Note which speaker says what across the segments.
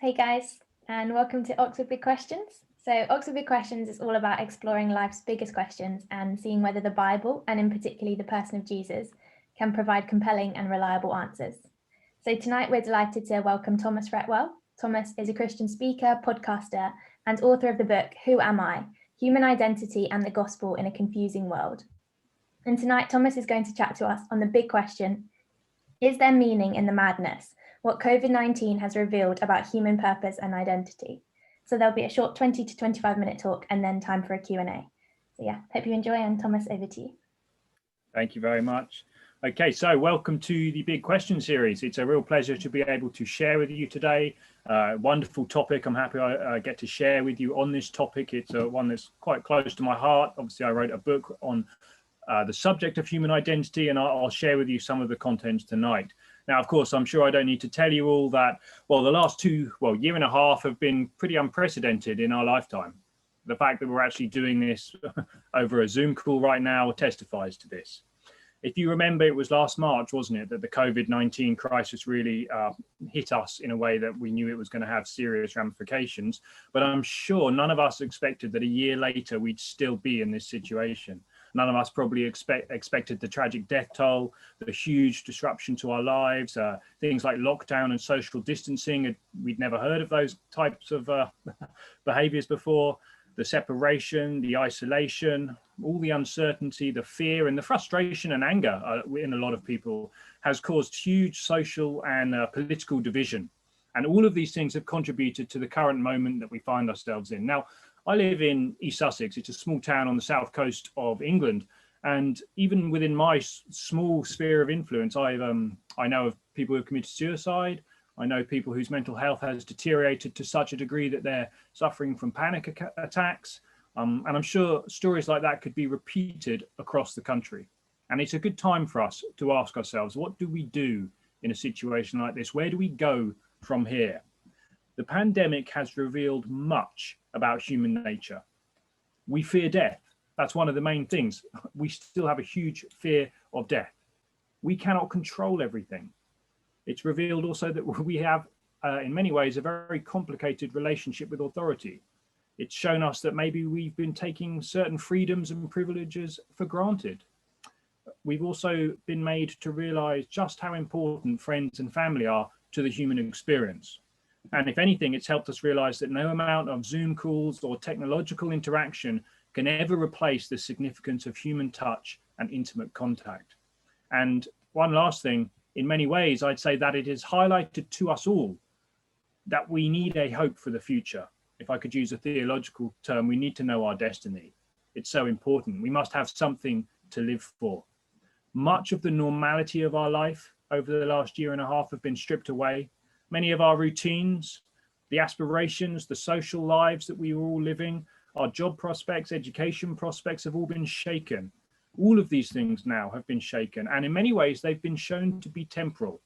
Speaker 1: Hey guys, and welcome to Oxford Big Questions. So Oxford Big Questions is all about exploring life's biggest questions and seeing whether the Bible, and in particular the person of Jesus, can provide compelling and reliable answers. So tonight we're delighted to welcome Thomas Fretwell. Thomas is a Christian speaker, podcaster, and author of the book, Who Am I? Human Identity and the Gospel in a Confusing World. And tonight Thomas is going to chat to us on the big question, is there meaning in the madness? What COVID-19 has revealed about human purpose and identity. So there'll be a short 20 to 25 minute talk and then time for a Q&A. So yeah, hope you enjoy, and Thomas, over to you.
Speaker 2: Thank you very much. Okay, so welcome to the Big Question series. It's a real pleasure to be able to share with you today. Wonderful topic. I'm happy I get to share with you on this topic. It's one that's quite close to my heart. Obviously, I wrote a book on the subject of human identity, and I'll share with you some of the contents tonight. Now, of course, I'm sure I don't need to tell you all that, well, the last year and a half have been pretty unprecedented in our lifetime. The fact that we're actually doing this over a Zoom call right now testifies to this. If you remember, it was last March, wasn't it, that the COVID-19 crisis really hit us in a way that we knew it was going to have serious ramifications. But I'm sure none of us expected that a year later we'd still be in this situation. None of us probably expected the tragic death toll, the huge disruption to our lives, things like lockdown and social distancing. We'd never heard of those types of behaviors before. The separation, the isolation, all the uncertainty, the fear and the frustration and anger in a lot of people has caused huge social and political division. And all of these things have contributed to the current moment that we find ourselves in. Now, I live in East Sussex. It's a small town on the south coast of England. And even within my small sphere of influence, I know of people who have committed suicide. I know people whose mental health has deteriorated to such a degree that they're suffering from panic attacks. And I'm sure stories like that could be repeated across the country. And it's a good time for us to ask ourselves, what do we do in a situation like this? Where do we go from here? The pandemic has revealed much about human nature. We fear death. That's one of the main things. We still have a huge fear of death. We cannot control everything. It's revealed also that we have, in many ways, a very complicated relationship with authority. It's shown us that maybe we've been taking certain freedoms and privileges for granted. We've also been made to realize just how important friends and family are to the human experience. And if anything, it's helped us realize that no amount of Zoom calls or technological interaction can ever replace the significance of human touch and intimate contact. And one last thing, in many ways, I'd say that it has highlighted to us all that we need a hope for the future. If I could use a theological term, we need to know our destiny. It's so important. We must have something to live for. Much of the normality of our life over the last year and a half have been stripped away. Many of our routines, the aspirations, the social lives that we were all living, our job prospects, education prospects have all been shaken. All of these things now have been shaken, and in many ways they've been shown to be temporal.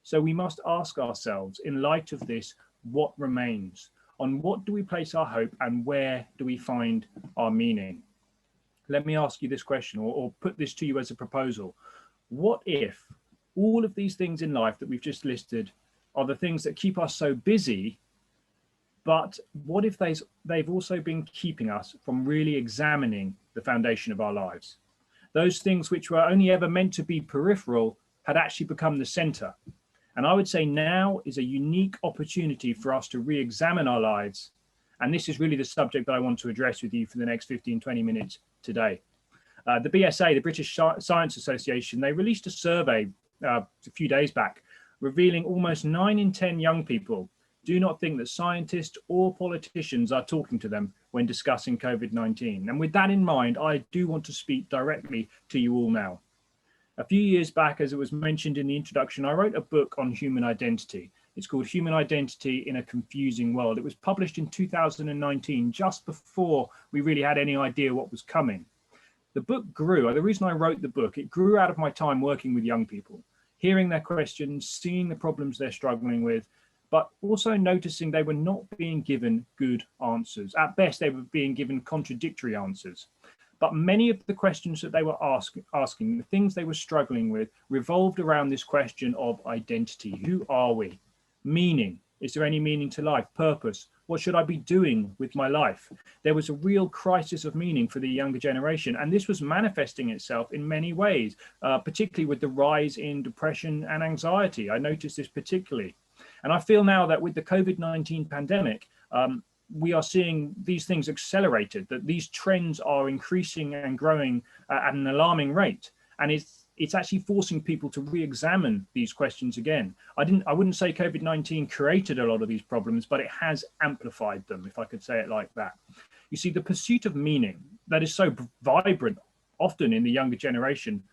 Speaker 2: So we must ask ourselves, in light of this, what remains? On what do we place our hope, and where do we find our meaning? Let me ask you this question, or put this to you as a proposal. What if all of these things in life that we've just listed are the things that keep us so busy, but what if they've also been keeping us from really examining the foundation of our lives? Those things which were only ever meant to be peripheral had actually become the center. And I would say now is a unique opportunity for us to re-examine our lives. And this is really the subject that I want to address with you for the next 15, 20 minutes today. The BSA, the British Science Association, they released a survey a few days back, revealing almost 9 in 10 young people do not think that scientists or politicians are talking to them when discussing COVID-19. And with that in mind, I do want to speak directly to you all now. A few years back, as it was mentioned in the introduction, I wrote a book on human identity. It's called Human Identity in a Confusing World. It was published in 2019, just before we really had any idea what was coming. The book grew. The reason I wrote the book, it grew out of my time working with young people, hearing their questions, seeing the problems they're struggling with, but also noticing they were not being given good answers. At best, they were being given contradictory answers. But many of the questions that they were asking, the things they were struggling with, revolved around this question of identity. Who are we? Meaning. Is there any meaning to life? Purpose? What should I be doing with my life? There was a real crisis of meaning for the younger generation, and this was manifesting itself in many ways, particularly with the rise in depression and anxiety. I noticed this particularly. And I feel now that with the COVID-19 pandemic, we are seeing these things accelerated, that these trends are increasing and growing at an alarming rate. And it's actually forcing people to re-examine these questions again. I wouldn't say COVID-19 created a lot of these problems, but it has amplified them, if I could say it like that. You see, the pursuit of meaning that is so vibrant, often in the younger generation,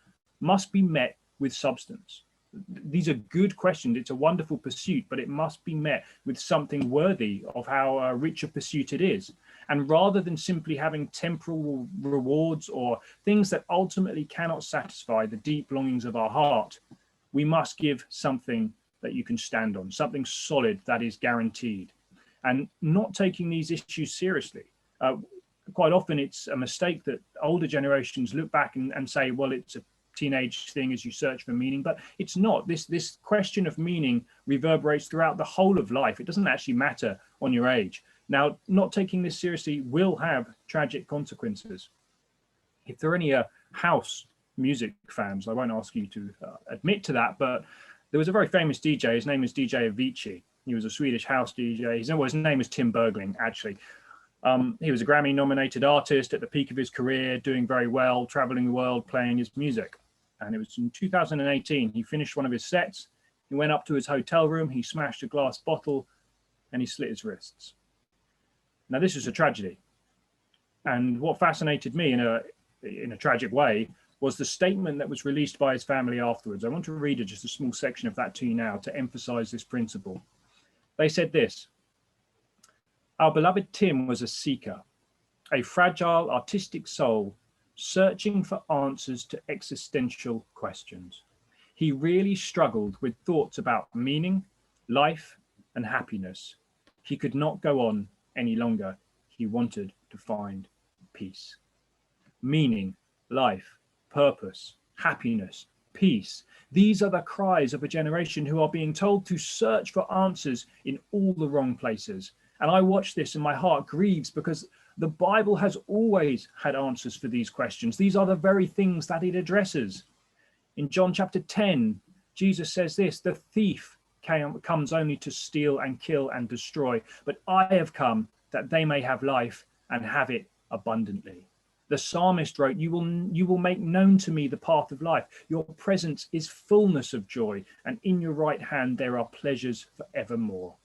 Speaker 2: must be met with substance. These are good questions. It's a wonderful pursuit, but it must be met with something worthy of how rich a pursuit it is. And rather than simply having temporal rewards or things that ultimately cannot satisfy the deep longings of our heart, we must give something that you can stand on, something solid that is guaranteed. And not taking these issues seriously. Quite often it's a mistake that older generations look back and say, well, it's a teenage thing as you search for meaning, but it's not. This question of meaning reverberates throughout the whole of life. It doesn't actually matter on your age. Now, not taking this seriously will have tragic consequences. If there are any house music fans, I won't ask you to admit to that, but there was a very famous DJ. His name was DJ Avicii. He was a Swedish house DJ. His name was Tim Bergling, actually. He was a Grammy-nominated artist at the peak of his career, doing very well, traveling the world, playing his music. And it was in 2018, he finished one of his sets. He went up to his hotel room, he smashed a glass bottle, and he slit his wrists. Now, this is a tragedy. And what fascinated me in a tragic way was the statement that was released by his family afterwards. I want to read just a small section of that to you now to emphasize this principle. They said this: "Our beloved Tim was a seeker, a fragile artistic soul searching for answers to existential questions. He really struggled with thoughts about meaning, life, and happiness. He could not go on any longer. He wanted to find peace." Meaning, life, purpose, happiness, peace. These are the cries of a generation who are being told to search for answers in all the wrong places. And I watch this and my heart grieves, because the Bible has always had answers for these questions. These are the very things that it addresses. In John chapter 10, Jesus says this: "The thief comes only to steal and kill and destroy, but I have come that they may have life and have it abundantly." The psalmist wrote, you will make known to me the path of life. Your presence is fullness of joy, and in your right hand there are pleasures forevermore.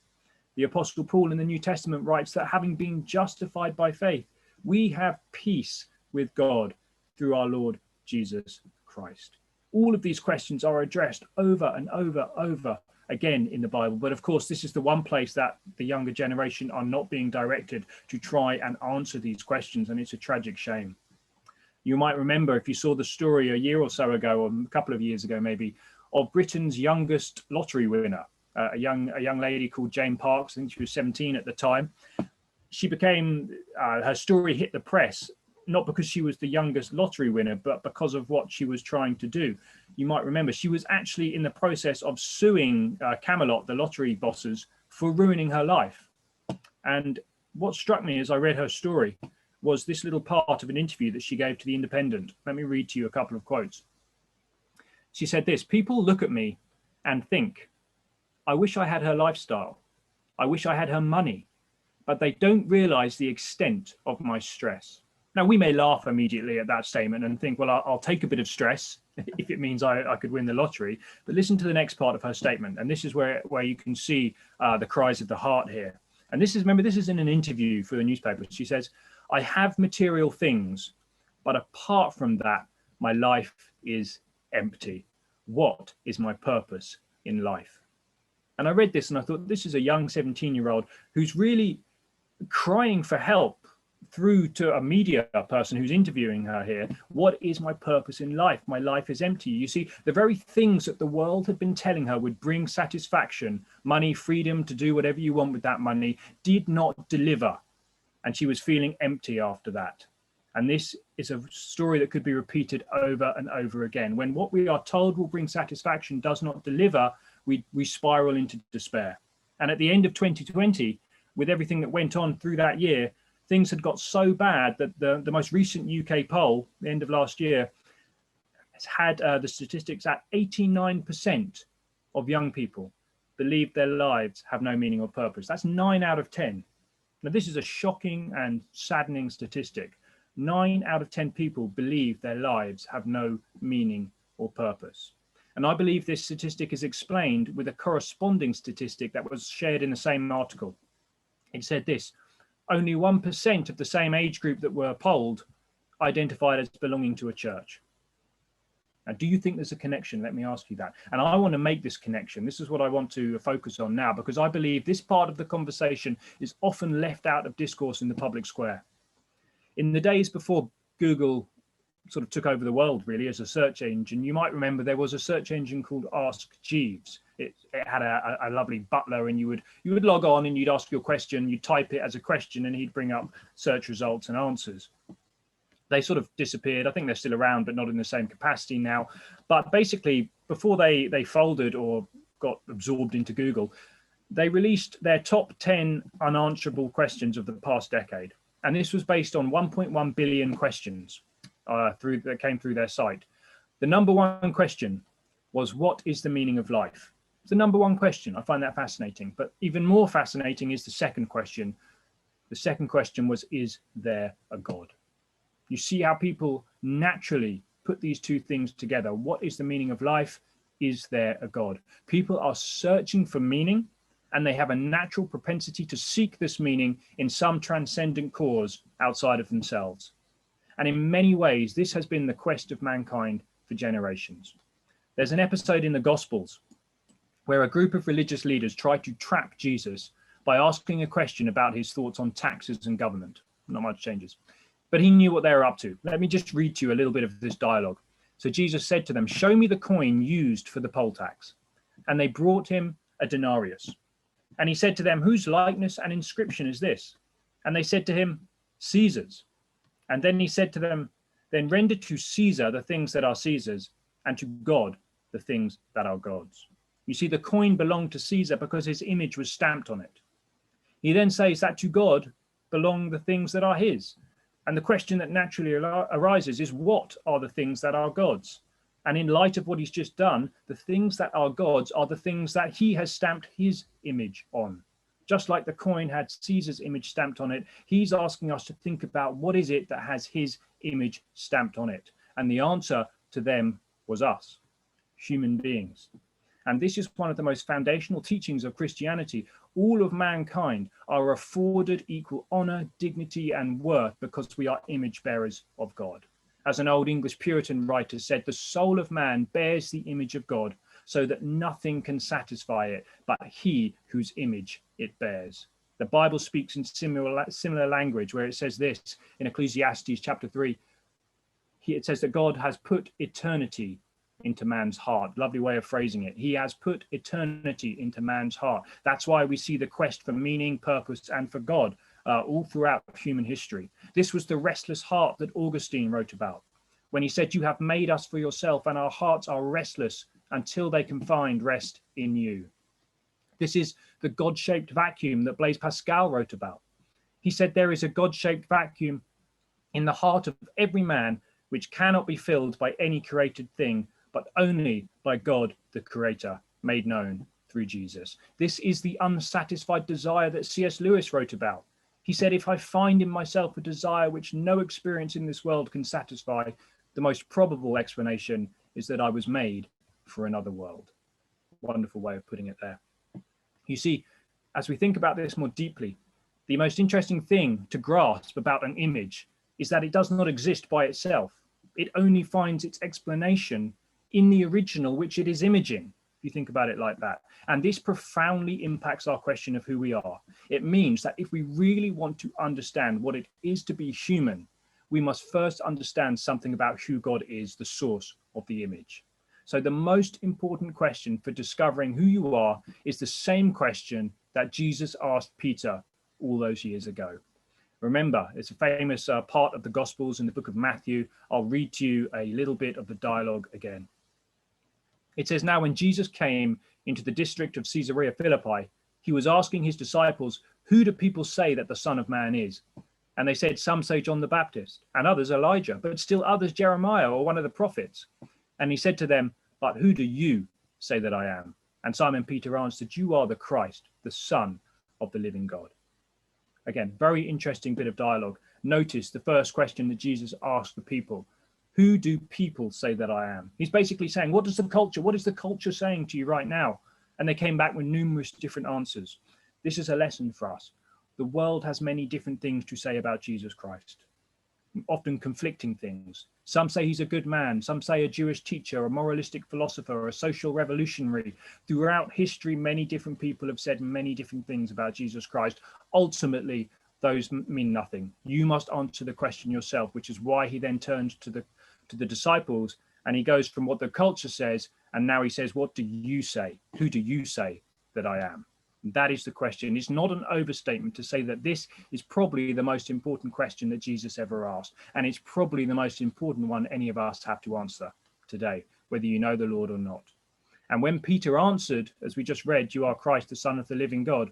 Speaker 2: The Apostle Paul in the New Testament writes that having been justified by faith, we have peace with God through our Lord Jesus Christ. All of these questions are addressed over and over again in the Bible. But of course, this is the one place that the younger generation are not being directed to try and answer these questions. And it's a tragic shame. You might remember, if you saw the story a year or so ago, or a couple of years ago maybe, of Britain's youngest lottery winner. A young lady called Jane Parks. I think she was 17 at the time. She became, her story hit the press, not because she was the youngest lottery winner, but because of what she was trying to do. You might remember she was actually in the process of suing Camelot, the lottery bosses, for ruining her life. And what struck me as I read her story was this little part of an interview that she gave to The Independent. Let me read to you a couple of quotes. She said this: "People look at me and think, I wish I had her lifestyle. I wish I had her money, but they don't realize the extent of my stress." Now, we may laugh immediately at that statement and think, well, I'll take a bit of stress if it means I could win the lottery. But listen to the next part of her statement. And this is where you can see the cries of the heart here. And this is, remember, this is in an interview for the newspaper. She says, "I have material things, but apart from that, my life is empty. What is my purpose in life?" And I read this and I thought, this is a young 17-year-old who's really crying for help through to a media person who's interviewing her here. What is my purpose in life? My life is empty. You see, the very things that the world had been telling her would bring satisfaction, money, freedom to do whatever you want with that money, did not deliver. And she was feeling empty after that. And this is a story that could be repeated over and over again. When what we are told will bring satisfaction does not deliver, we spiral into despair. And at the end of 2020, with everything that went on through that year, things had got so bad that the most recent UK poll, the end of last year, has had the statistics at 89% of young people believe their lives have no meaning or purpose. That's 9 out of 10. Now, this is a shocking and saddening statistic. 9 out of 10 people believe their lives have no meaning or purpose. And I believe this statistic is explained with a corresponding statistic that was shared in the same article. It said this: only 1% of the same age group that were polled identified as belonging to a church. Now, do you think there's a connection? Let me ask you that. And I want to make this connection. This is what I want to focus on now, because I believe this part of the conversation is often left out of discourse in the public square. In the days before Google sort of took over the world, really, as a search engine, you might remember there was a search engine called Ask Jeeves. It had a lovely butler, and you would log on and you'd ask your question, you'd type it as a question, and he'd bring up search results and answers. They sort of disappeared. I think they're still around, but not in the same capacity now. But basically, before they folded or got absorbed into Google, they released their top 10 unanswerable questions of the past decade. And this was based on 1.1 billion questions that came through their site. The number one question was, what is the meaning of life? It's the number one question. I find that fascinating. But even more fascinating is the second question. The second question was, is there a God? You see how people naturally put these two things together. What is the meaning of life? Is there a God? People are searching for meaning, and they have a natural propensity to seek this meaning in some transcendent cause outside of themselves. And in many ways, this has been the quest of mankind for generations. There's an episode in the Gospels where a group of religious leaders try to trap Jesus by asking a question about his thoughts on taxes and government. Not much changes. But he knew what they were up to. Let me just read to you a little bit of this dialogue. So Jesus said to them, show me the coin used for the poll tax. And they brought him a denarius. And he said to them, whose likeness and inscription is this? And they said to him, Caesar's. And then he said to them, then render to Caesar the things that are Caesar's, and to God the things that are God's. You see, the coin belonged to Caesar because his image was stamped on it. He then says that to God belong the things that are his. And the question that naturally arises is, what are the things that are God's? And in light of what he's just done, the things that are God's are the things that he has stamped his image on. Just like the coin had Caesar's image stamped on it, he's asking us to think about what is it that has his image stamped on it. And the answer to them was us, human beings. And this is one of the most foundational teachings of Christianity. All of mankind are afforded equal honor, dignity, and worth because we are image bearers of God. As an old English Puritan writer said, the soul of man bears the image of God, so that nothing can satisfy it but he whose image it bears. The Bible speaks in similar language, where it says this in Ecclesiastes chapter 3. It says that God has put eternity into man's heart. Lovely way of phrasing it. He has put eternity into man's heart. That's why we see the quest for meaning, purpose, and for God all throughout human history. This was the restless heart that Augustine wrote about when he said, you have made us for yourself, and our hearts are restless until they can find rest in you. This is the God-shaped vacuum that Blaise Pascal wrote about. He said, there is a God-shaped vacuum in the heart of every man, which cannot be filled by any created thing, but only by God, the Creator, made known through Jesus. This is the unsatisfied desire that C.S. Lewis wrote about. He said, if I find in myself a desire which no experience in this world can satisfy, the most probable explanation is that I was made for another world. Wonderful way of putting it there. You see, as we think about this more deeply, the most interesting thing to grasp about an image is that it does not exist by itself. It only finds its explanation in the original, which it is imaging, if you think about it like that. And this profoundly impacts our question of who we are. It means that if we really want to understand what it is to be human, we must first understand something about who God is, the source of the image. So the most important question for discovering who you are is the same question that Jesus asked Peter all those years ago. Remember, it's a famous part of the Gospels in the book of Matthew. I'll read to you a little bit of the dialogue again. It says, now when Jesus came into the district of Caesarea Philippi, He was asking his disciples, who do people say that the Son of Man is? And they said, some say John the Baptist, and others Elijah, but still others Jeremiah or one of the prophets. And he said to them, but who do you say that I am? And Simon Peter answered, you are the Christ, the Son of the living God. Again, very interesting bit of dialogue. Notice the first question that Jesus asked the people. Who do people say that I am? He's basically saying, what is the culture saying to you right now? And they came back with numerous different answers. This is a lesson for us. The world has many different things to say about Jesus Christ, often conflicting things. Some say he's a good man. Some say a Jewish teacher, a moralistic philosopher, a social revolutionary. Throughout history, many different people have said many different things about Jesus Christ. Ultimately, those mean nothing. You must answer the question yourself, which is why he then turns to the disciples, and he goes from what the culture says, and now he says, what do you say? Who do you say that I am? That is the question. It's not an overstatement to say that this is probably the most important question that Jesus ever asked. And it's probably the most important one any of us have to answer today, whether you know the Lord or not. And when Peter answered, as we just read, you are Christ, the Son of the living God,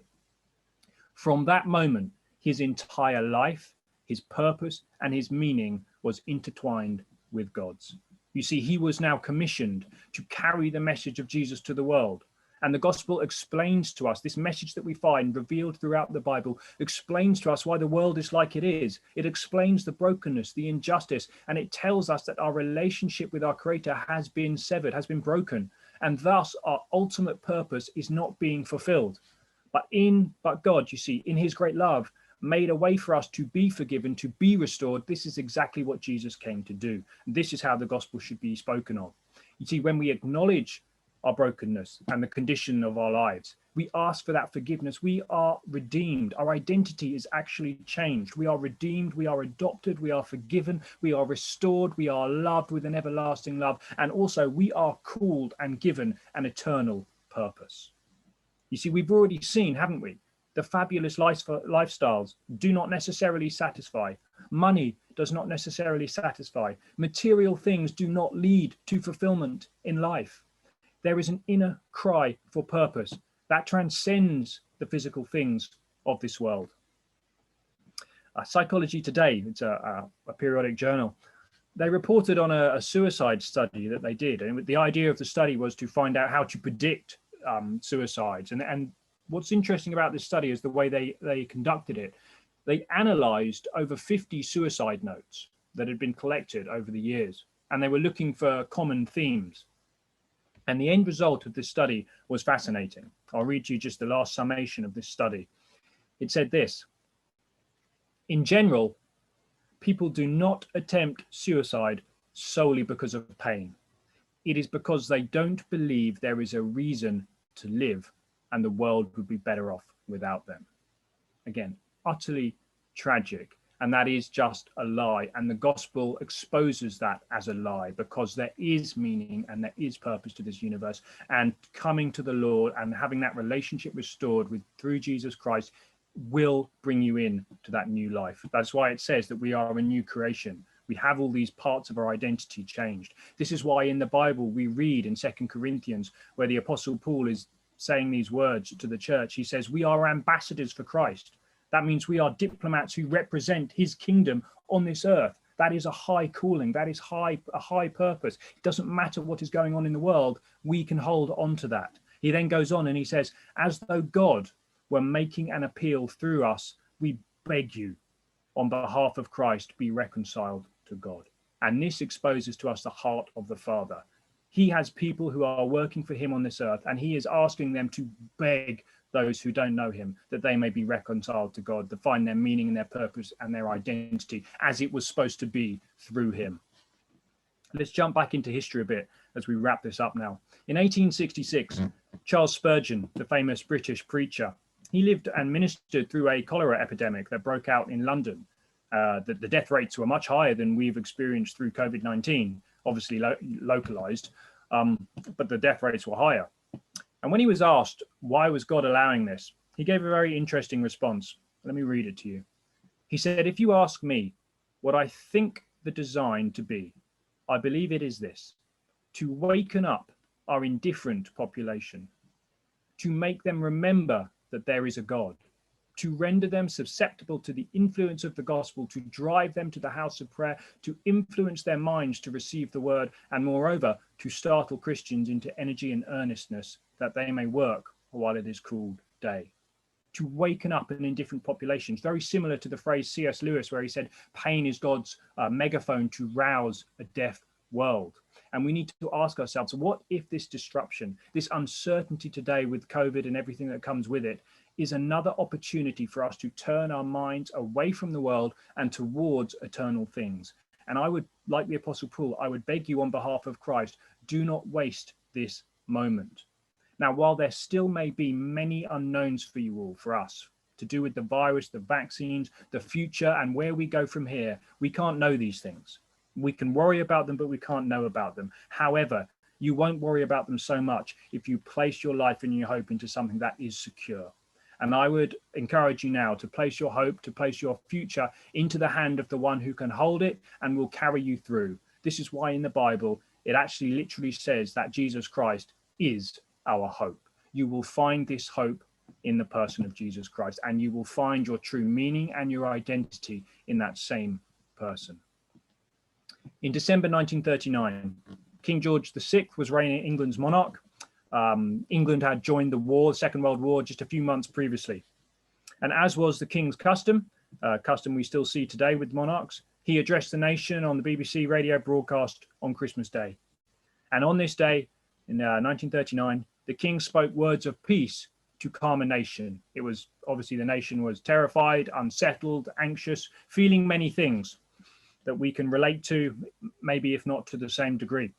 Speaker 2: from that moment, his entire life, his purpose, and his meaning was intertwined with God's. You see, he was now commissioned to carry the message of Jesus to the world. And the gospel explains to us, this message that we find revealed throughout the Bible explains to us why the world is like it is. It explains the brokenness, the injustice, and it tells us that our relationship with our Creator has been severed, has been broken. And thus our ultimate purpose is not being fulfilled. But God, you see, in his great love, made a way for us to be forgiven, to be restored. This is exactly what Jesus came to do. This is how the gospel should be spoken of. You see, when we acknowledge our brokenness and the condition of our lives, we ask for that forgiveness. We are redeemed. Our identity is actually changed. We are redeemed. We are adopted. We are forgiven. We are restored. We are loved with an everlasting love. And also we are called and given an eternal purpose. You see, we've already seen, haven't we? The fabulous lifestyles do not necessarily satisfy. Money does not necessarily satisfy. Material things do not lead to fulfillment in life. There is an inner cry for purpose that transcends the physical things of this world. Psychology Today, it's a periodic journal, they reported on a suicide study that they did. And the idea of the study was to find out how to predict suicides. And what's interesting about this study is the way they conducted it. They analyzed over 50 suicide notes that had been collected over the years, and they were looking for common themes. And the end result of this study was fascinating. I'll read you just the last summation of this study. It said this: in general, people do not attempt suicide solely because of pain. It is because they don't believe there is a reason to live and the world would be better off without them. Again, utterly tragic. And that is just a lie. And the gospel exposes that as a lie, because there is meaning and there is purpose to this universe. And coming to the Lord and having that relationship restored through Jesus Christ will bring you in to that new life. That's why it says that we are a new creation. We have all these parts of our identity changed. This is why in the Bible we read in 2 Corinthians, where the Apostle Paul is saying these words to the church. He says, we are ambassadors for Christ. That means we are diplomats who represent his kingdom on this earth. That is a high calling. That is a high purpose. It doesn't matter what is going on in the world. We can hold on to that. He then goes on and he says, as though God were making an appeal through us, we beg you on behalf of Christ, be reconciled to God. And this exposes to us the heart of the Father. He has people who are working for him on this earth, and he is asking them to beg those who don't know him, that they may be reconciled to God, to find their meaning and their purpose and their identity as it was supposed to be through him. Let's jump back into history a bit as we wrap this up now. In 1866, Charles Spurgeon, the famous British preacher, he lived and ministered through a cholera epidemic that broke out in London. The death rates were much higher than we've experienced through COVID-19, obviously localized, but the death rates were higher. And when he was asked, why was God allowing this? He gave a very interesting response. Let me read it to you. He said, if you ask me what I think the design to be, I believe it is this: to waken up our indifferent population, to make them remember that there is a God, to render them susceptible to the influence of the gospel, to drive them to the house of prayer, to influence their minds to receive the word, and moreover, to startle Christians into energy and earnestness that they may work while it is called day. To waken up an indifferent populations, very similar to the phrase C.S. Lewis, where he said, pain is God's megaphone to rouse a deaf world. And we need to ask ourselves, what if this disruption, this uncertainty today with COVID and everything that comes with it, is another opportunity for us to turn our minds away from the world and towards eternal things? And I would, like the Apostle Paul, I would beg you on behalf of Christ, do not waste this moment. Now, while there still may be many unknowns for you all, for us, to do with the virus, the vaccines, the future, and where we go from here, we can't know these things. We can worry about them, but we can't know about them. However, you won't worry about them so much if you place your life and your hope into something that is secure. And I would encourage you now to place your hope, to place your future into the hand of the one who can hold it and will carry you through. This is why in the Bible, it actually literally says that Jesus Christ is our hope. You will find this hope in the person of Jesus Christ, and you will find your true meaning and your identity in that same person. In December 1939, King George VI was reigning England's monarch. England had joined the war, the Second World War, just a few months previously. And as was the king's custom we still see today with monarchs, he addressed the nation on the BBC radio broadcast on Christmas Day. And on this day, in 1939, the king spoke words of peace to calm a nation. It was obviously the nation was terrified, unsettled, anxious, feeling many things that we can relate to, maybe if not to the same degree.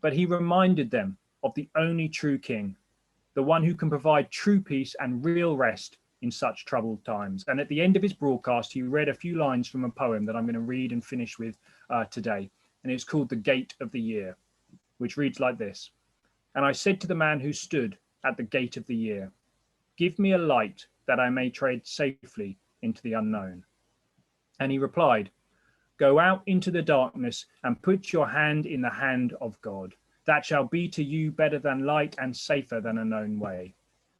Speaker 2: But he reminded them of the only true king, the one who can provide true peace and real rest in such troubled times. And at the end of his broadcast, he read a few lines from a poem that I'm going to read and finish with today. And it's called The Gate of the Year, which reads like this. And I said to the man who stood at the gate of the year, give me a light that I may tread safely into the unknown. And he replied, go out into the darkness and put your hand in the hand of God. That shall be to you better than light and safer than a known way.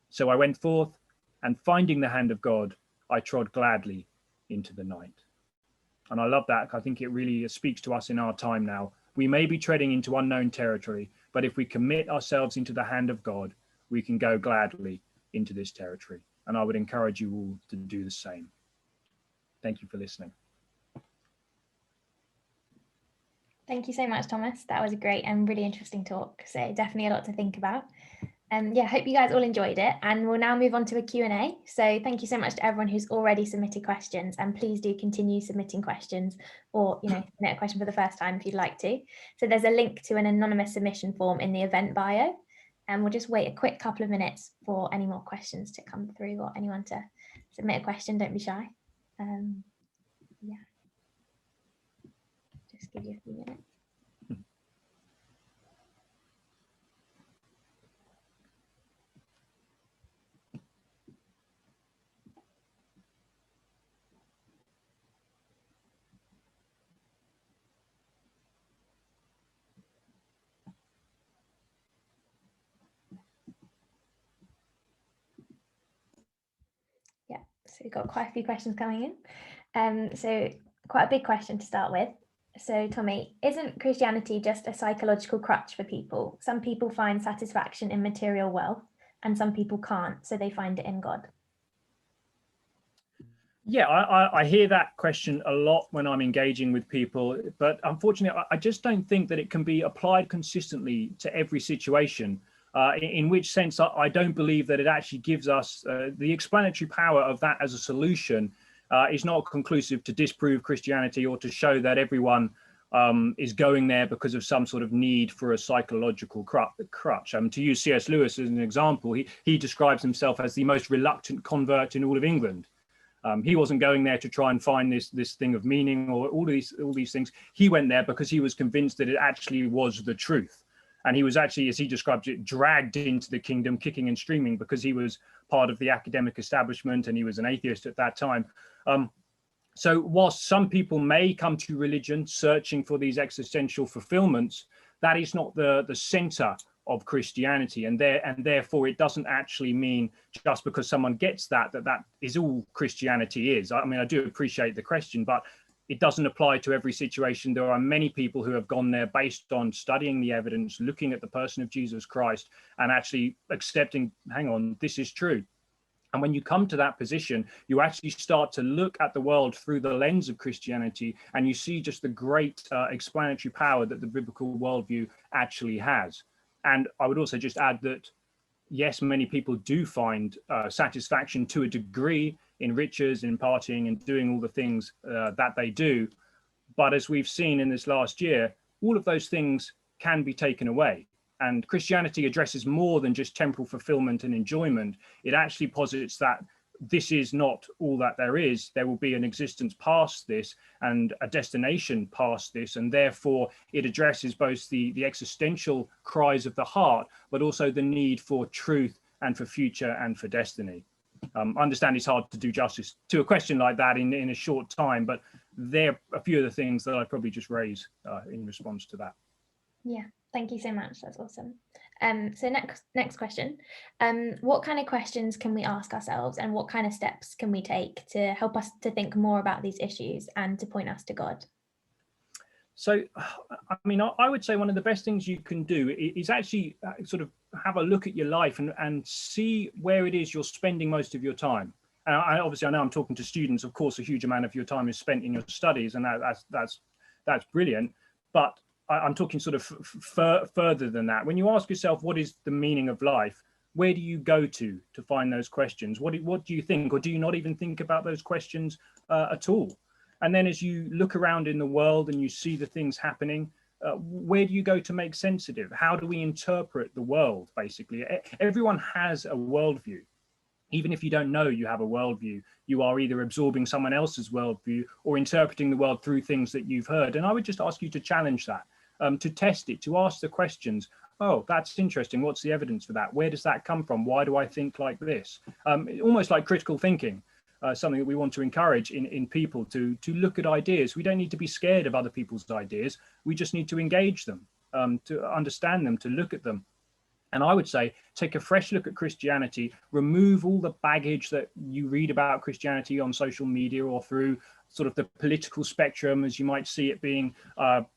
Speaker 2: So I went forth, and finding the hand of God, I trod gladly into the night. And I love that. I think it really speaks to us in our time now. We may be treading into unknown territory, but if we commit ourselves into the hand of God, we can go gladly into this territory. And I would encourage you all to do the same. Thank you for listening.
Speaker 1: Thank you so much, Thomas. That was a great and really interesting talk. So definitely a lot to think about. Yeah, hope you guys all enjoyed it. And we'll now move on to a Q&A. So thank you so much to everyone who's already submitted questions. And please do continue submitting questions, or, submit a question for the first time if you'd like to. So there's a link to an anonymous submission form in the event bio. And we'll just wait a quick couple of minutes for any more questions to come through, or anyone to submit a question. Don't be shy. Yeah. Just give you a few minutes. Yeah, so we've got quite a few questions coming in. So quite a big question to start with. So Tommy, isn't Christianity just a psychological crutch for people? Some people find satisfaction in material wealth and some people can't, so they find it in God.
Speaker 2: Yeah, I hear that question a lot when I'm engaging with people, but unfortunately, I just don't think that it can be applied consistently to every situation, in which sense I don't believe that it actually gives us the explanatory power of that as a solution. Is not conclusive to disprove Christianity or to show that everyone is going there because of some sort of need for a psychological crutch. To use C.S. Lewis as an example, he describes himself as the most reluctant convert in all of England. He wasn't going there to try and find this thing of meaning or all these things. He went there because he was convinced that it actually was the truth. And he was actually, as he describes it, dragged into the kingdom kicking and screaming because he was part of the academic establishment and he was an atheist at that time. So whilst some people may come to religion searching for these existential fulfillments, that is not the center of Christianity, and therefore it doesn't actually mean just because someone gets that is all Christianity is. I mean, I do appreciate the question, but it doesn't apply to every situation. There are many people who have gone there based on studying the evidence, looking at the person of Jesus Christ, and actually accepting, hang on, this is true. And when you come to that position, you actually start to look at the world through the lens of Christianity, and you see just the great explanatory power that the biblical worldview actually has. And I would also just add that, yes, many people do find satisfaction to a degree in riches, in partying, and doing all the things that they do. But as we've seen in this last year, all of those things can be taken away. And Christianity addresses more than just temporal fulfillment and enjoyment. It actually posits that this is not all that there is. There will be an existence past this and a destination past this. And therefore, it addresses both the existential cries of the heart, but also the need for truth and for future and for destiny. I understand it's hard to do justice to a question like that in a short time, but there are a few of the things that I'd probably just raise in response to that.
Speaker 1: Yeah, thank you so much. That's awesome. So next question. What kind of questions can we ask ourselves, and what kind of steps can we take to help us to think more about these issues and to point us to God?
Speaker 2: So, I mean, I would say one of the best things you can do is actually sort of have a look at your life and see where it is you're spending most of your time. And obviously, I know I'm talking to students. Of course, a huge amount of your time is spent in your studies, and that's brilliant. But I'm talking sort of further than that. When you ask yourself, what is the meaning of life? Where do you go to find those questions? What do you think, or do you not even think about those questions at all? And then as you look around in the world and you see the things happening, where do you go to make sense of it? How do we interpret the world, basically? Everyone has a worldview. Even if you don't know you have a worldview, you are either absorbing someone else's worldview or interpreting the world through things that you've heard. And I would just ask you to challenge that, to test it, to ask the questions. Oh, that's interesting. What's the evidence for that? Where does that come from? Why do I think like this? Almost like critical thinking, something that we want to encourage in people to look at ideas. We don't need to be scared of other people's ideas. We just need to engage them, to understand them, to look at them. And I would say, take a fresh look at Christianity, remove all the baggage that you read about Christianity on social media or through sort of the political spectrum, as you might see it being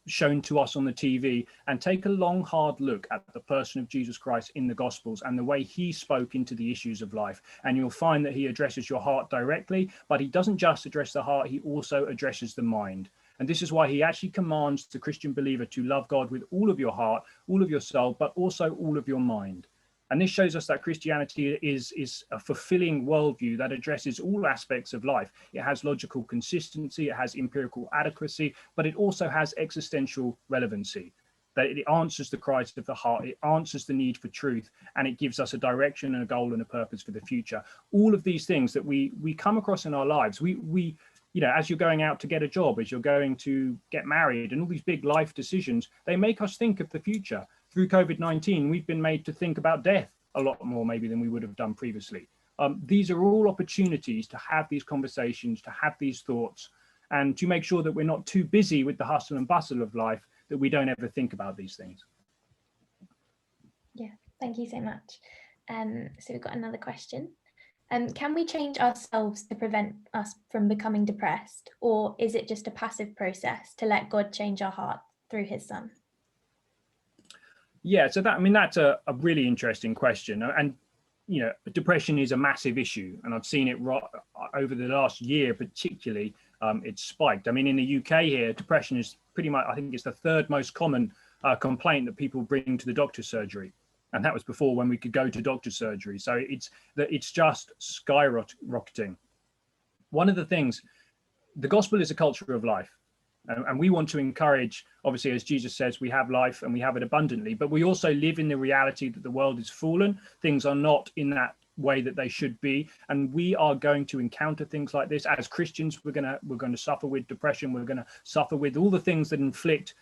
Speaker 2: shown to us on the TV, and take a long, hard look at the person of Jesus Christ in the Gospels and the way he spoke into the issues of life. And you'll find that he addresses your heart directly, but he doesn't just address the heart, he also addresses the mind. And this is why he actually commands the Christian believer to love God with all of your heart, all of your soul, but also all of your mind. And this shows us that Christianity is a fulfilling worldview that addresses all aspects of life. It has logical consistency, it has empirical adequacy, but it also has existential relevancy. That it answers the cries of the heart, it answers the need for truth, and it gives us a direction and a goal and a purpose for the future. All of these things that we come across in our lives, we you know, as you're going out to get a job, as you're going to get married, and all these big life decisions, they make us think of the future. Through COVID-19, we've been made to think about death a lot more maybe than we would have done previously. These are all opportunities to have these conversations, to have these thoughts, and to make sure that we're not too busy with the hustle and bustle of life that we don't ever think about these things.
Speaker 1: Yeah, thank you so much. So we've got another question. Can we change ourselves to prevent us from becoming depressed, or is it just a passive process to let God change our heart through his son?
Speaker 2: Yeah, so that's a really interesting question. And, you know, depression is a massive issue, and I've seen it over the last year, particularly, it's spiked. I mean, in the UK here, depression is pretty much, I think it's the third most common complaint that people bring to the doctor's surgery. And that was before when we could go to doctor's surgery. So it's just skyrocketing. One of the things, the gospel is a culture of life. And we want to encourage, obviously, as Jesus says, we have life and we have it abundantly, but we also live in the reality that the world is fallen. Things are not in that way that they should be. And we are going to encounter things like this. As Christians, we're going to suffer with depression. We're going to suffer with all the things that inflict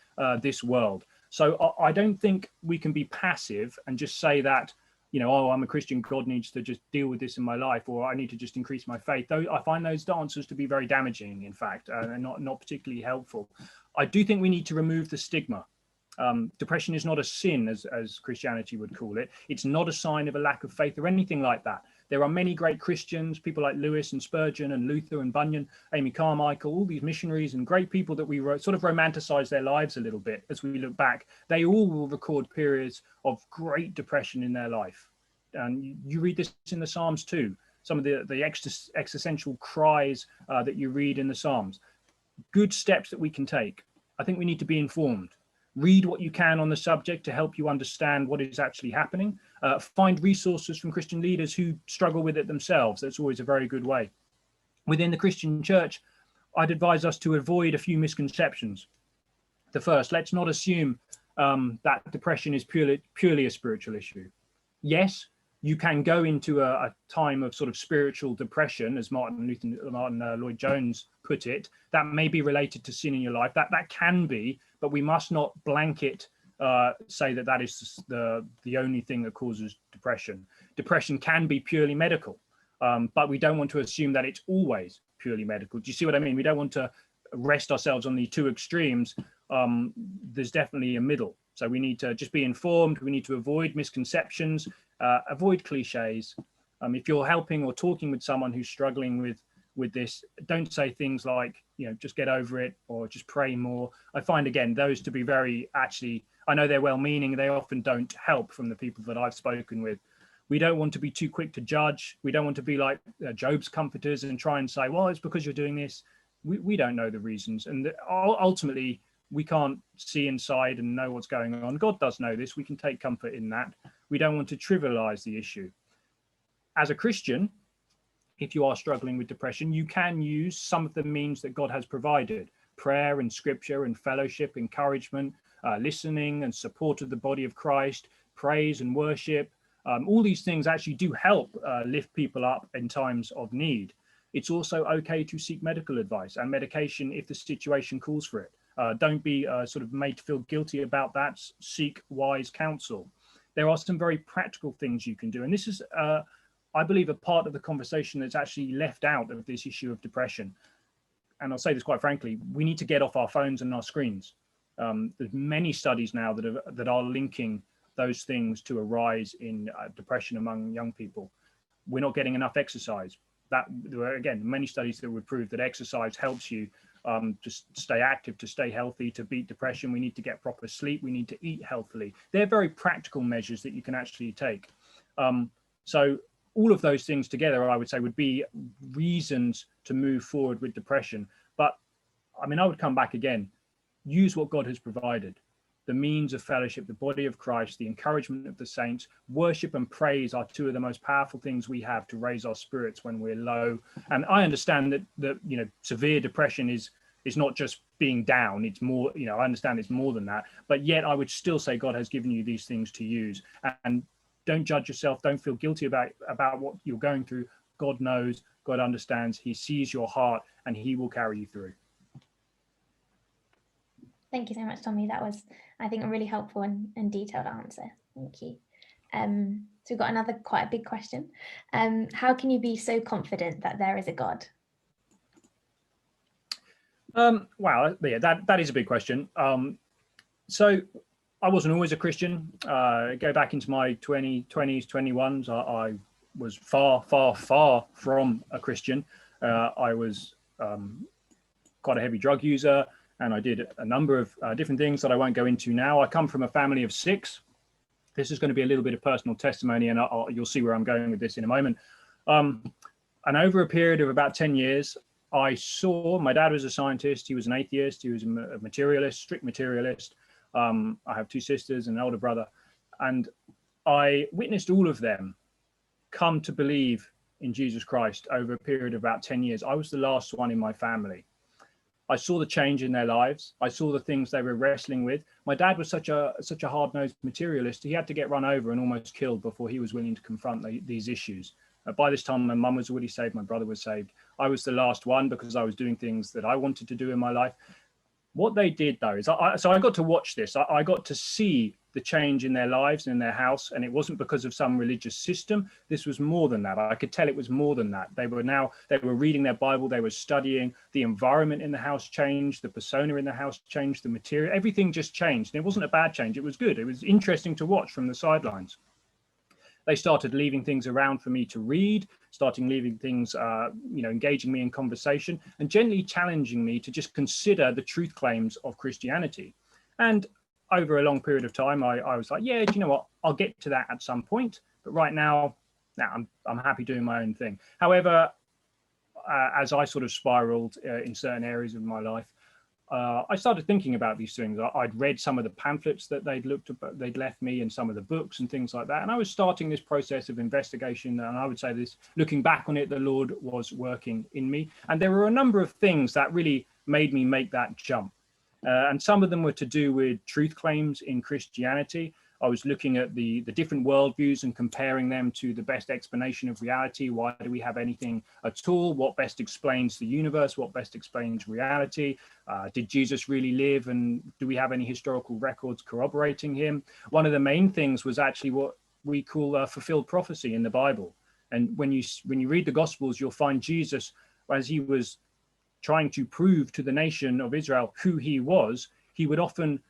Speaker 2: this world. So I don't think we can be passive and just say that, you know, oh, I'm a Christian, God needs to just deal with this in my life, or I need to just increase my faith. Though I find those answers to be very damaging, in fact, and not particularly helpful. I do think we need to remove the stigma Depression is not a sin, as Christianity would call it. It's not a sign of a lack of faith or anything like that. There are many great Christians, people like Lewis and Spurgeon and Luther and Bunyan, Amy Carmichael, all these missionaries and great people that we sort of romanticize their lives a little bit as we look back. They all will record periods of great depression in their life. And you read this in the Psalms too. Some of the existential cries that you read in the Psalms. Good steps that we can take. I think we need to be informed. Read what you can on the subject to help you understand what is actually happening. Find resources from Christian leaders who struggle with it themselves. That's always a very good way. Within the Christian church, I'd advise us to avoid a few misconceptions. The first, let's not assume that depression is purely a spiritual issue. Yes, you can go into a time of sort of spiritual depression, as Martin Lloyd-Jones put it. That may be related to sin in your life. That can be, but we must not blanket say that is the only thing that causes depression. Depression can be purely medical, but we don't want to assume that it's always purely medical. Do you see what I mean? We don't want to rest ourselves on the two extremes. There's definitely a middle. So we need to just be informed. We need to avoid misconceptions, avoid cliches. If you're helping or talking with someone who's struggling with this, don't say things like, just get over it or just pray more. I find, again, those to be very, actually, I know they're well-meaning. They often don't help from the people that I've spoken with. We don't want to be too quick to judge. We don't want to be like Job's comforters and try and say, well, it's because you're doing this. We don't know the reasons. And ultimately, we can't see inside and know what's going on. God does know this. We can take comfort in that. We don't want to trivialize the issue. As a Christian, if you are struggling with depression, you can use some of the means that God has provided: prayer and scripture and fellowship, encouragement, listening and support of the body of Christ, praise and worship. All these things actually do help lift people up in times of need. It's also okay to seek medical advice and medication if the situation calls for it. Don't be sort of made to feel guilty about that. Seek wise counsel. There are some very practical things you can do. And this is, I believe, a part of the conversation that's actually left out of this issue of depression. And I'll say this quite frankly, we need to get off our phones and our screens. There's many studies now that are linking those things to a rise in depression among young people. We're not getting enough exercise. There are, again, many studies that would prove that exercise helps you to stay active, to stay healthy, to beat depression. We need to get proper sleep. We need to eat healthily. They're very practical measures that you can actually take. So all of those things together, I would say, would be reasons to move forward with depression. But I mean, I would come back again. Use what God has provided. The means of fellowship, the body of Christ, the encouragement of the saints. Worship and praise are two of the most powerful things we have to raise our spirits when we're low. And I understand that severe depression is not just being down. It's more, I understand it's more than that. But yet I would still say God has given you these things to use. And don't judge yourself. Don't feel guilty about what you're going through. God knows, God understands, he sees your heart, and he will carry you through.
Speaker 1: Thank you so much, Tommy. That was, I think, a really helpful and detailed answer. Thank you. So we've got another quite a big question. How can you be so confident that there is a God?
Speaker 2: Wow, yeah, that is a big question. So I wasn't always a Christian. Go back into my 20s, 21s. I was far, far, far from a Christian. I was quite a heavy drug user, and I did a number of different things that I won't go into now. I come from a family of 6. This is going to be a little bit of personal testimony, and you'll see where I'm going with this in a moment. And over a period of about 10 years, I saw, my dad was a scientist. He was an atheist. He was a materialist, strict materialist. I have 2 sisters and an older brother. And I witnessed all of them come to believe in Jesus Christ over a period of about 10 years. I was the last one in my family. I saw the change in their lives. I saw the things they were wrestling with. My dad was such a hard-nosed materialist. He had to get run over and almost killed before he was willing to confront these issues. By this time, my mum was already saved. My brother was saved. I was the last one because I was doing things that I wanted to do in my life. What they did, though, is so I got to watch this. I got to see the change in their lives and in their house. And it wasn't because of some religious system. This was more than that. I could tell it was more than that. They were reading their Bible, they were studying, the environment in the house changed, the persona in the house changed, the material, everything just changed. And it wasn't a bad change, it was good. It was interesting to watch from the sidelines. They started leaving things around for me to read, starting leaving things, engaging me in conversation, and gently challenging me to just consider the truth claims of Christianity. And over a long period of time, I was like, yeah, do you know what? I'll get to that at some point. But right now, I'm happy doing my own thing. However, as I sort of spiraled in certain areas of my life, I started thinking about these things. I'd read some of the pamphlets that they'd left me, and some of the books and things like that. And I was starting this process of investigation. And I would say this, looking back on it, the Lord was working in me. And there were a number of things that really made me make that jump. And some of them were to do with truth claims in Christianity. I was looking at the different worldviews and comparing them to the best explanation of reality. Why do we have anything at all? What best explains the universe? What best explains reality? Did Jesus really live? And do we have any historical records corroborating him? One of the main things was actually what we call fulfilled prophecy in the Bible. And when you read the Gospels, you'll find Jesus, as he was trying to prove to the nation of Israel who he was, he would often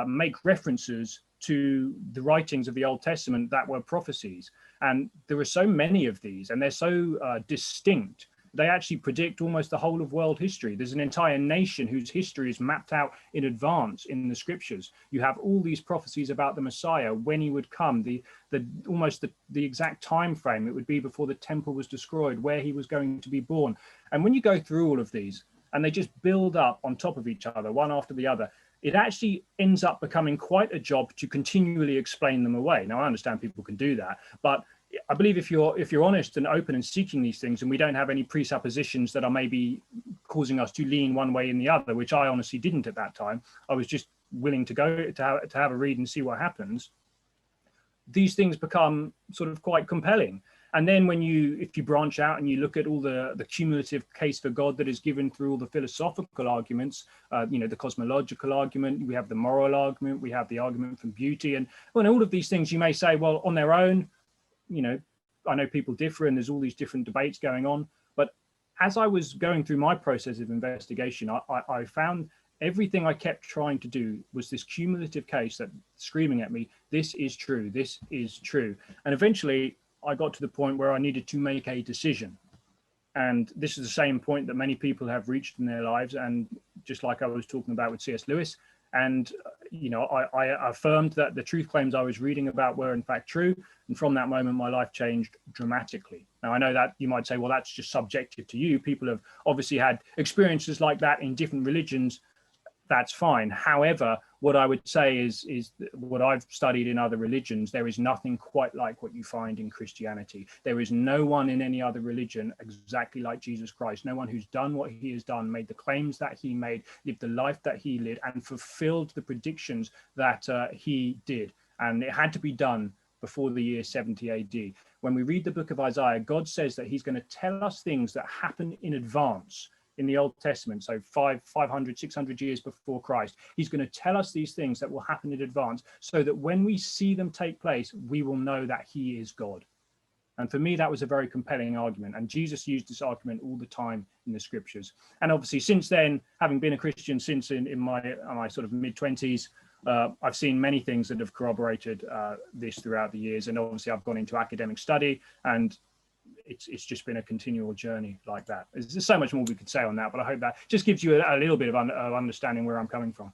Speaker 2: make references to the writings of the Old Testament that were prophecies. And there are so many of these, and they're so distinct. They actually predict almost the whole of world history. There's an entire nation whose history is mapped out in advance in the scriptures. You have all these prophecies about the Messiah, when he would come, the exact time frame it would be before the temple was destroyed, where he was going to be born. And when you go through all of these, and they just build up on top of each other, one after the other, it actually ends up becoming quite a job to continually explain them away. Now, I understand people can do that, but I believe if you're honest and open and seeking these things, and we don't have any presuppositions that are maybe causing us to lean one way in the other, which I honestly didn't at that time. I was just willing to go to have a read and see what happens. These things become sort of quite compelling. And then if you branch out and you look at all the cumulative case for God that is given through all the philosophical arguments, the cosmological argument, we have the moral argument, we have the argument from beauty, and all of these things you may say, well, on their own, I know people differ and there's all these different debates going on. But as I was going through my process of investigation, I found everything I kept trying to do was this cumulative case that screaming at me, this is true, this is true. And eventually I got to the point where I needed to make a decision. And this is the same point that many people have reached in their lives. And just like I was talking about with C.S. Lewis, and I affirmed that the truth claims I was reading about were in fact true. And from that moment, my life changed dramatically. Now, I know that you might say, well, that's just subjective to you. People have obviously had experiences like that in different religions. That's fine. However, what I would say is what I've studied in other religions, there is nothing quite like what you find in Christianity. There is no one in any other religion exactly like Jesus Christ. No one who's done what he has done, made the claims that he made, lived the life that he lived, and fulfilled the predictions that he did. And it had to be done before the year 70 AD. When we read the book of Isaiah, God says that he's going to tell us things that happen in advance in the Old Testament, so 500, 600 years before Christ. He's going to tell us these things that will happen in advance so that when we see them take place, we will know that he is God. And for me, that was a very compelling argument. And Jesus used this argument all the time in the scriptures. And obviously, since then, having been a Christian since in my sort of mid-20s, I've seen many things that have corroborated this throughout the years. And obviously, I've gone into academic study, and it's just been a continual journey like that. There's so much more we could say on that, but I hope that just gives you a little bit of understanding where I'm coming from.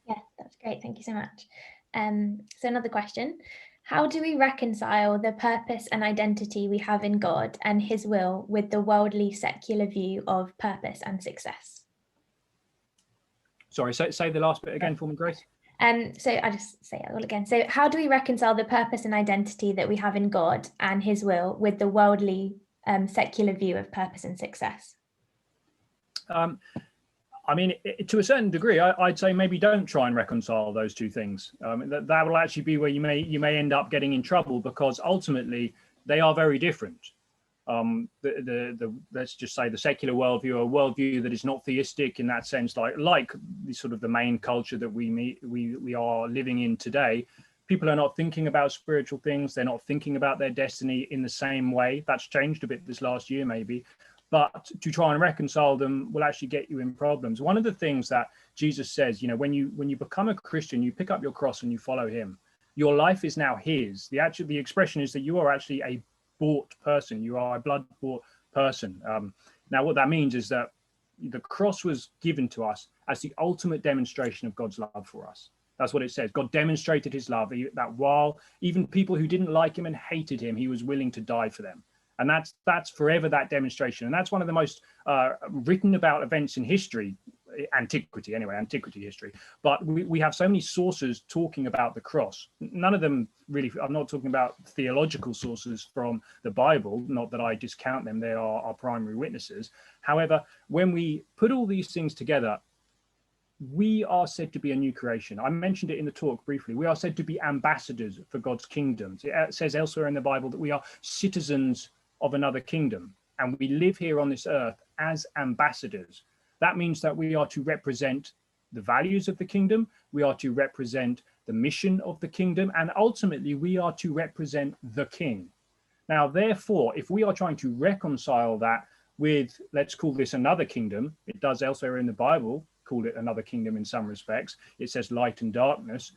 Speaker 1: Yeah, that's great. Thank you so much. So another question. How do we reconcile the purpose and identity we have in God and his will with the worldly secular view of purpose and success?
Speaker 2: Sorry, say the last bit again for me, Grace.
Speaker 1: So I just say it all again. So how do we reconcile the purpose and identity that we have in God and his will with the worldly secular view of purpose and success?
Speaker 2: I mean, to a certain degree, I'd say maybe don't try and reconcile those two things. That will actually be where you may end up getting in trouble, because ultimately they are very different. let's just say the secular worldview, a worldview that is not theistic in that sense, like the sort of the main culture that we are living in today. People are not thinking about spiritual things. They're not thinking about their destiny in the same way. That's changed a bit this last year, maybe. But to try and reconcile them will actually get you in problems. One of the things that Jesus says, when you become a Christian, you pick up your cross and you follow him. Your life is now his. The expression is that you are actually a bought person. You are a blood bought person. Now, what that means is that the cross was given to us as the ultimate demonstration of God's love for us. That's what it says. God demonstrated his love, that while even people who didn't like him and hated him, he was willing to die for them. And that's forever that demonstration. And that's one of the most written about events in history, antiquity history. But we have so many sources talking about the cross. None of them really, I'm not talking about theological sources from the Bible, not that I discount them, they are our primary witnesses. However, when we put all these things together, we are said to be a new creation. I mentioned it in the talk briefly. We are said to be ambassadors for God's kingdom. It says elsewhere in the Bible that we are citizens of another kingdom, and we live here on this earth as ambassadors. That means that we are to represent the values of the kingdom, we are to represent the mission of the kingdom, and ultimately we are to represent the king. Now, therefore, if we are trying to reconcile that with, let's call this another kingdom, it does elsewhere in the Bible call it another kingdom in some respects, it says light and darkness,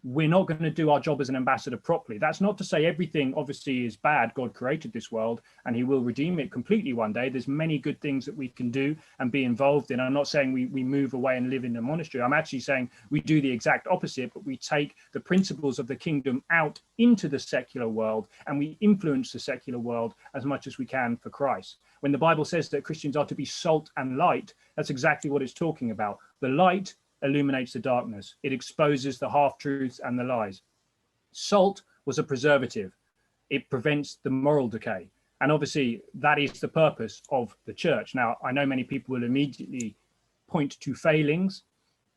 Speaker 2: we're not going to do our job as an ambassador properly. That's not to say everything obviously is bad. God created this world and he will redeem it completely one day. There's many good things that we can do and be involved in. I'm not saying we move away and live in a monastery. I'm actually saying we do the exact opposite, but we take the principles of the kingdom out into the secular world and we influence the secular world as much as we can for Christ. When the Bible says that Christians are to be salt and light, that's exactly what it's talking about. The light illuminates the darkness. It exposes the half-truths and the lies. Salt was a preservative. It prevents the moral decay. And obviously that is the purpose of the church. Now, I know many people will immediately point to failings.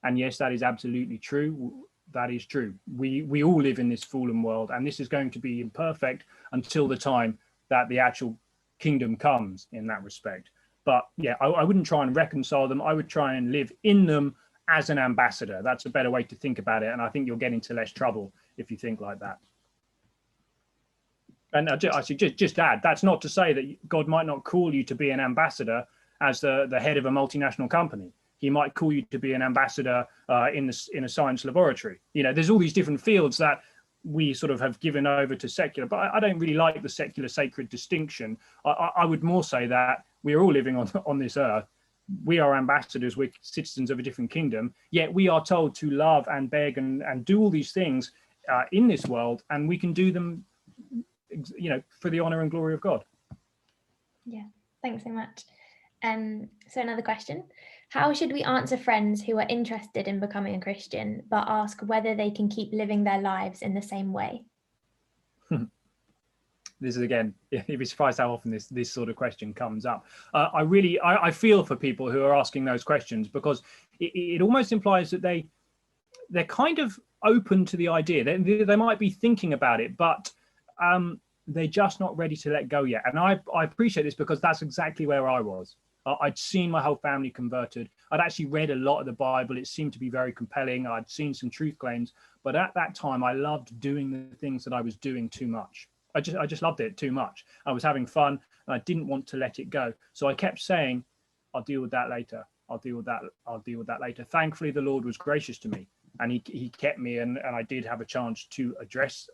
Speaker 2: And yes, that is absolutely true. That is true. We all live in this fallen world, and this is going to be imperfect until the time that the actual kingdom comes in that respect. But yeah, I wouldn't try and reconcile them. I would try and live in them as an ambassador. That's a better way to think about it. And I think you'll get into less trouble if you think like that. And I should just add, that's not to say that God might not call you to be an ambassador as the head of a multinational company. He might call you to be an ambassador in a science laboratory. There's all these different fields that we sort of have given over to secular, but I don't really like the secular sacred distinction. I would more say that we're all living on this earth. We are ambassadors, we're citizens of a different kingdom, yet we are told to love and beg and do all these things in this world, and we can do them, for the honor and glory of God.
Speaker 1: Yeah, thanks so much. So another question, how should we answer friends who are interested in becoming a Christian, but ask whether they can keep living their lives in the same way?
Speaker 2: This is, again, you'd be surprised how often this sort of question comes up. I feel for people who are asking those questions, because it almost implies that they're kind of open to the idea. They might be thinking about it, but they're just not ready to let go yet. And I appreciate this, because that's exactly where I was. I'd seen my whole family converted. I'd actually read a lot of the Bible. It seemed to be very compelling. I'd seen some truth claims, but at that time I loved doing the things that I was doing too much. I just loved it too much. I was having fun and I didn't want to let it go. So I kept saying, I'll deal with that later. I'll deal with that. I'll deal with that later. Thankfully, the Lord was gracious to me, and he kept me, and I did have a chance to address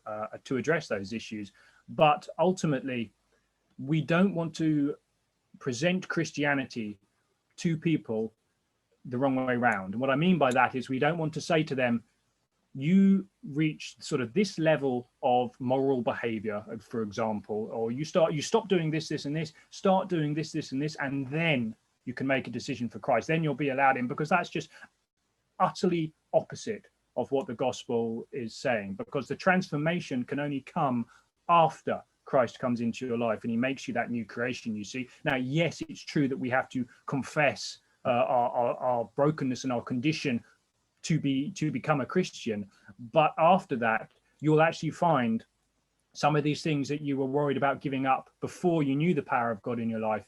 Speaker 2: those issues. But ultimately, we don't want to present Christianity to people the wrong way around. And what I mean by that is we don't want to say to them, you reach sort of this level of moral behavior, for example, or you stop doing this, and this, start doing this, and this, and then you can make a decision for Christ. Then you'll be allowed in, because that's just utterly opposite of what the gospel is saying, because the transformation can only come after Christ comes into your life and he makes you that new creation, you see. Now, yes, it's true that we have to confess our brokenness and our condition to become a Christian, but after that you'll actually find some of these things that you were worried about giving up before you knew the power of God in your life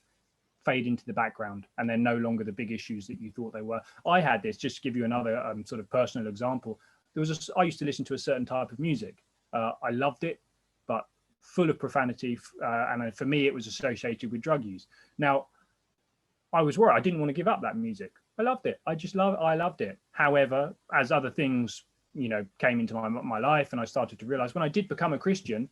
Speaker 2: fade into the background, and they're no longer the big issues that you thought they were. I had this, just to give you another sort of personal example. I used to listen to a certain type of music. I loved it, but full of profanity, and for me it was associated with drug use. Now, I was worried. I didn't want to give up that music. I loved it. I loved it. However, as other things, came into my life, and I started to realize when I did become a Christian,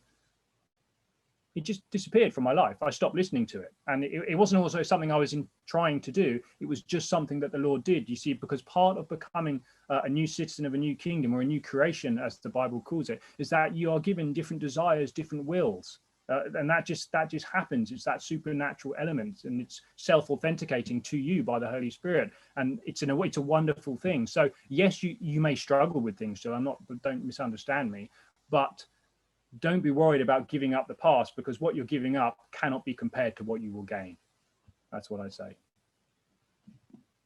Speaker 2: it just disappeared from my life. I stopped listening to it. And it wasn't also something I was trying to do. It was just something that the Lord did, you see, because part of becoming a new citizen of a new kingdom, or a new creation, as the Bible calls it, is that you are given different desires, different wills. And that just happens. It's that supernatural element, and it's self-authenticating to you by the Holy Spirit. And it's a wonderful thing. So yes, you may struggle with things, so don't misunderstand me, but don't be worried about giving up the past, because what you're giving up cannot be compared to what you will gain. That's what I say.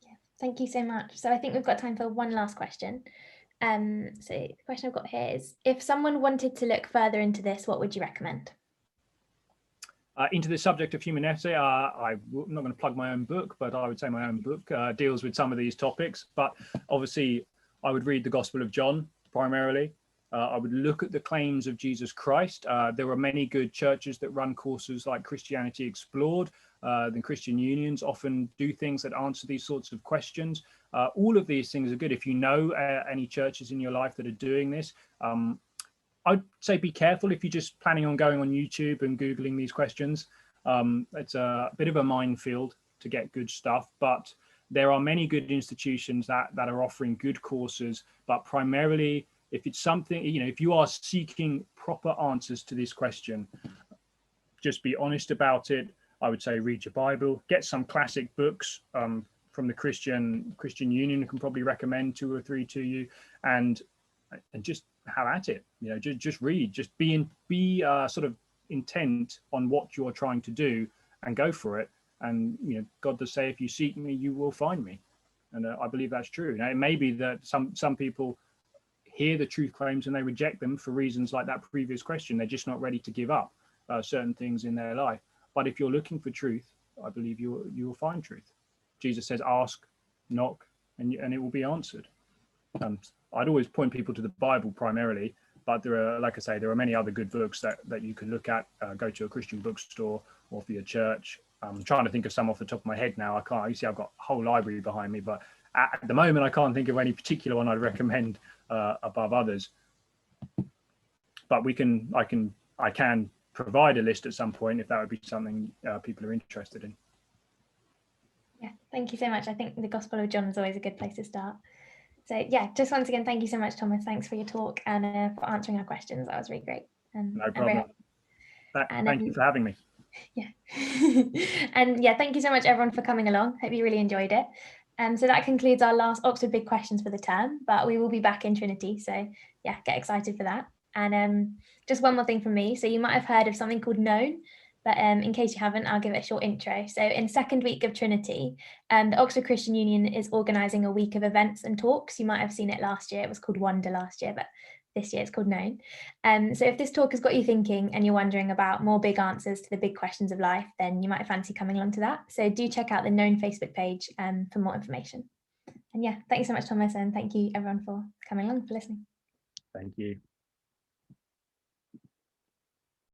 Speaker 1: Yeah, thank you so much. So I think we've got time for one last question. So the question I've got here is, if someone wanted to look further into this, what would you recommend?
Speaker 2: Into the subject of human essay, I'm not going to plug my own book, but I would say my own book deals with some of these topics. But obviously, I would read the Gospel of John primarily. I would look at the claims of Jesus Christ. There are many good churches that run courses like Christianity Explored. The Christian unions often do things that answer these sorts of questions. All of these things are good. If you know any churches in your life that are doing this, I'd say be careful if you're just planning on going on YouTube and Googling these questions. It's a bit of a minefield to get good stuff, but there are many good institutions that are offering good courses. But primarily, if it's something, if you are seeking proper answers to this question, just be honest about it. I would say read your Bible, get some classic books from the Christian Union. I can probably recommend 2 or 3 to you, and just have at it. Just read, just be sort of intent on what you're trying to do, and go for it. And God does say, if you seek me, you will find me, and I believe that's true. Now, it may be that some people hear the truth claims and they reject them for reasons like that previous question. They're just not ready to give up certain things in their life. But if you're looking for truth, I believe you will find truth. Jesus says, ask, knock, and it will be answered. I'd always point people to the Bible primarily, but there are, like I say, there are many other good books that you can look at. Go to a Christian bookstore, or for your church. I'm trying to think of some off the top of my head now. I can't. You see, I've got a whole library behind me, but at the moment, I can't think of any particular one I'd recommend above others. But I can provide a list at some point if that would be something people are interested in.
Speaker 1: Yeah, thank you so much. I think the Gospel of John is always a good place to start. So yeah, just once again, thank you so much, Thomas. Thanks for your talk and for answering our questions. That was really great.
Speaker 2: No problem. Thank you for having me.
Speaker 1: Yeah. And yeah, thank you so much, everyone, for coming along. Hope you really enjoyed it. So that concludes our last Oxford Big Questions for the term, but we will be back in Trinity. So yeah, get excited for that. And just one more thing from me. So you might have heard of something called Known, but in case you haven't, I'll give it a short intro. So in second week of Trinity, the Oxford Christian Union is organising a week of events and talks. You might have seen it last year. It was called Wonder last year, but this year it's called Known. So if this talk has got you thinking and you're wondering about more big answers to the big questions of life, then you might fancy coming along to that. So do check out the Known Facebook page for more information. And yeah, thank you so much, Thomas, and thank you everyone for coming along, for listening.
Speaker 2: Thank you.